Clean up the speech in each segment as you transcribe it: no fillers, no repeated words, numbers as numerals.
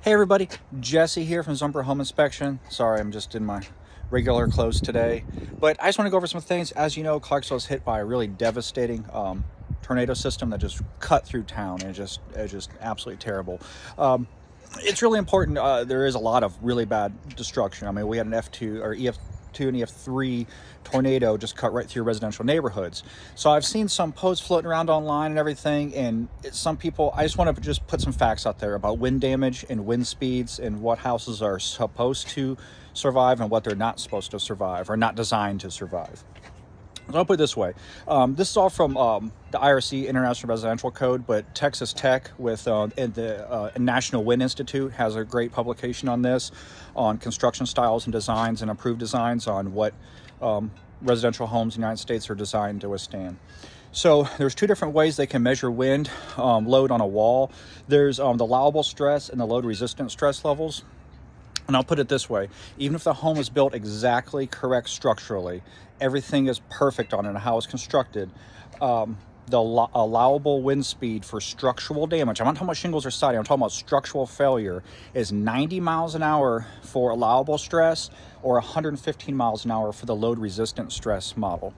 Hey everybody, Jesse here from Zumper Home Inspection. Sorry, I'm just in my regular clothes today. But I just want to go over some things. As you know, Clarksville was hit by a really devastating tornado system that just cut through town, and it's just absolutely terrible. It's really important. There is a lot of really bad destruction. I mean, we had an F2 or EF2 and EF3 tornado just cut right through residential neighborhoods. So I've seen some posts floating around online and everything, and some people, I just want to just put some facts out there about wind damage and wind speeds and what houses are supposed to survive and what they're not supposed to survive or not designed to survive. So I'll put it this way. This is all from the IRC, International Residential Code, but Texas Tech with and the National Wind Institute has a great publication on this, on construction styles and designs and approved designs on what residential homes in the United States are designed to withstand. So there's two different ways they can measure wind load on a wall. There's the allowable stress and the load resistant stress levels. And I'll put it this way, even if the home is built exactly correct structurally, everything is perfect on it and how it's constructed, the allowable wind speed for structural damage, I'm not talking about shingles or siding, I'm talking about structural failure, is 90 miles an hour for allowable stress or 115 miles an hour for the load resistant stress model.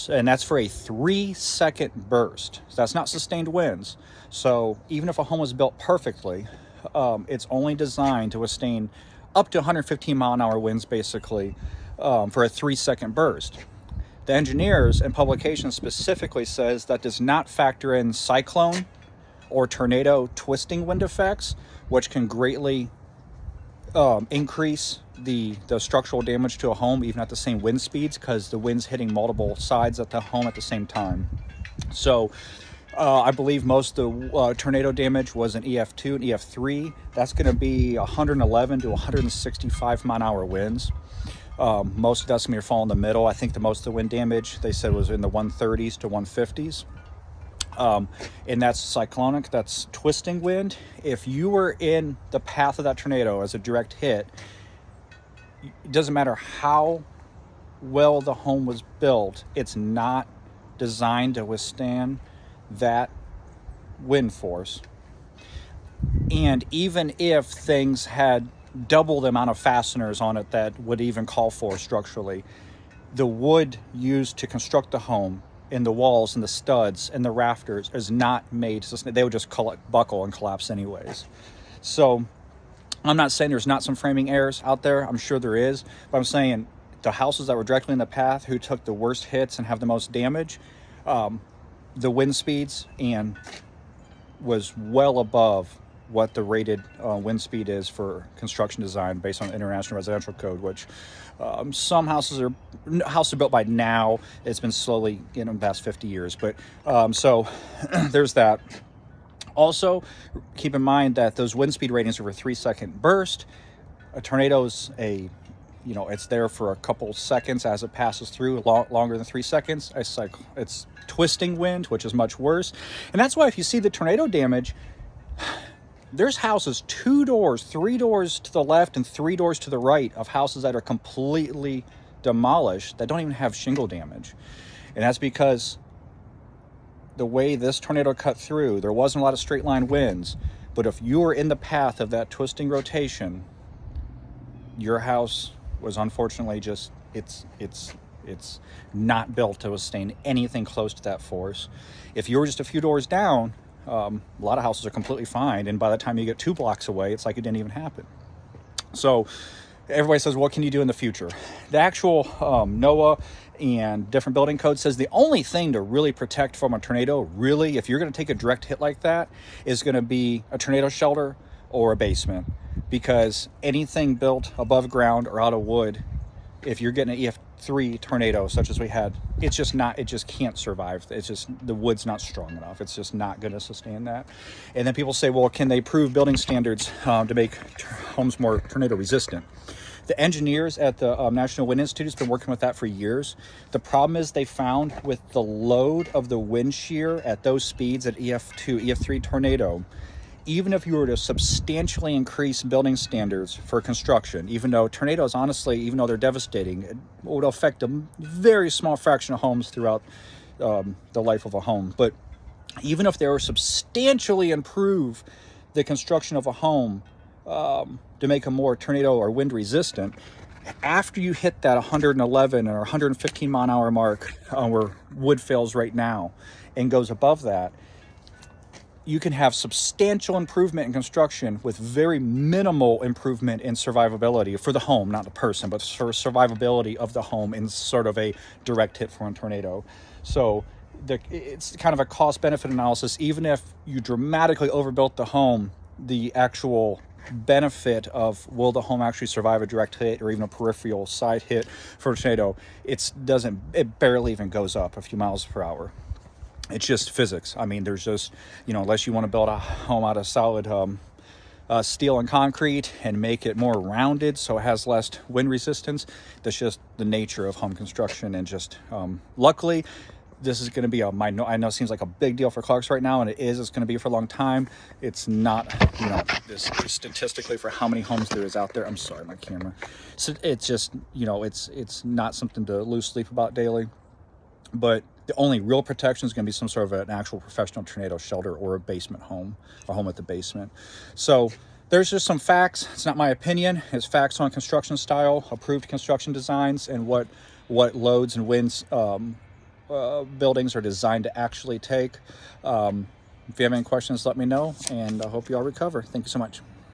And that's for a 3-second burst. So that's not sustained winds. So even if a home is built perfectly, it's only designed to withstand up to 115 mile an hour winds, basically, for a 3-second burst. The engineers and publication specifically says that does not factor in cyclone or tornado twisting wind effects, which can greatly increase the structural damage to a home, even at the same wind speeds, because the wind's hitting multiple sides at the home at the same time. So I believe most of the tornado damage was in EF2 and EF3. That's going to be 111 to 165 mile an hour winds. Most of that's going to fall in the middle. I think the most of the wind damage, they said, was in the 130s to 150s. And that's cyclonic, that's twisting wind. If you were in the path of that tornado as a direct hit, it doesn't matter how well the home was built, it's not designed to withstand that wind force. And even if things had double the amount of fasteners on it that would even call for structurally, the wood used to construct the home and the walls and the studs and the rafters is not made to, they would just buckle and collapse anyways. So I'm not saying there's not some framing errors out there, I'm sure there is, but I'm saying the houses that were directly in the path who took the worst hits and have the most damage, the wind speeds and was well above what the rated wind speed is for construction design based on the International Residential Code, which some houses are built by now. It's been slowly in the past 50 years. But so there's that. Also, keep in mind that those wind speed ratings are for 3-second burst. A tornado's it's there for a couple seconds as it passes through, longer than 3 seconds. It's twisting wind, which is much worse. And that's why if you see the tornado damage, there's houses 2 doors, 3 doors to the left and 3 doors to the right of houses that are completely demolished that don't even have shingle damage. And that's because the way this tornado cut through, there wasn't a lot of straight line winds, but if you were in the path of that twisting rotation, your house was unfortunately just, it's not built to withstand anything close to that force. If you were just a few doors down, a lot of houses are completely fine, and by the time you get 2 blocks away, it's like it didn't even happen. So everybody says, what can you do in the future? The actual NOAA and different building codes says the only thing to really protect from a tornado, really, if you're going to take a direct hit like that, is going to be a tornado shelter or a basement, because anything built above ground or out of wood, if you're getting an EF3 tornado such as we had, it just can't survive. It's just, the wood's not strong enough. It's just not going to sustain that. And then people say, well, can they improve building standards to make homes more tornado resistant? The engineers at the National Wind Institute has been working with that for years. The problem is they found with the load of the wind shear at those speeds at EF2, EF3 tornado, even if you were to substantially increase building standards for construction, even though tornadoes, honestly, even though they're devastating, it would affect a very small fraction of homes throughout the life of a home. But even if they were substantially improve the construction of a home to make them more tornado or wind resistant. After you hit that 111 or 115 mile an hour mark where wood fails right now and goes above that, you can have substantial improvement in construction with very minimal improvement in survivability for the home, not the person, but for survivability of the home in sort of a direct hit from a tornado. So it's kind of a cost-benefit analysis. Even if you dramatically overbuilt the home, the actual benefit of will the home actually survive a direct hit or even a peripheral side hit for a tornado, it barely even goes up a few miles per hour. It's just physics. I mean, there's just, unless you want to build a home out of solid steel and concrete and make it more rounded so it has less wind resistance, that's just the nature of home construction. And just luckily, this is going to be I know it seems like a big deal for Clarksville right now, and it's going to be for a long time. It's not, this statistically for how many homes there is out there. I'm sorry, my camera. So it's just, it's not something to lose sleep about daily. But the only real protection is going to be some sort of an actual professional tornado shelter or a basement home, a home with the basement. So there's just some facts. It's not my opinion. It's facts on construction style, approved construction designs, and what loads and winds buildings are designed to actually take. If you have any questions, let me know, and I hope you all recover. Thank you so much.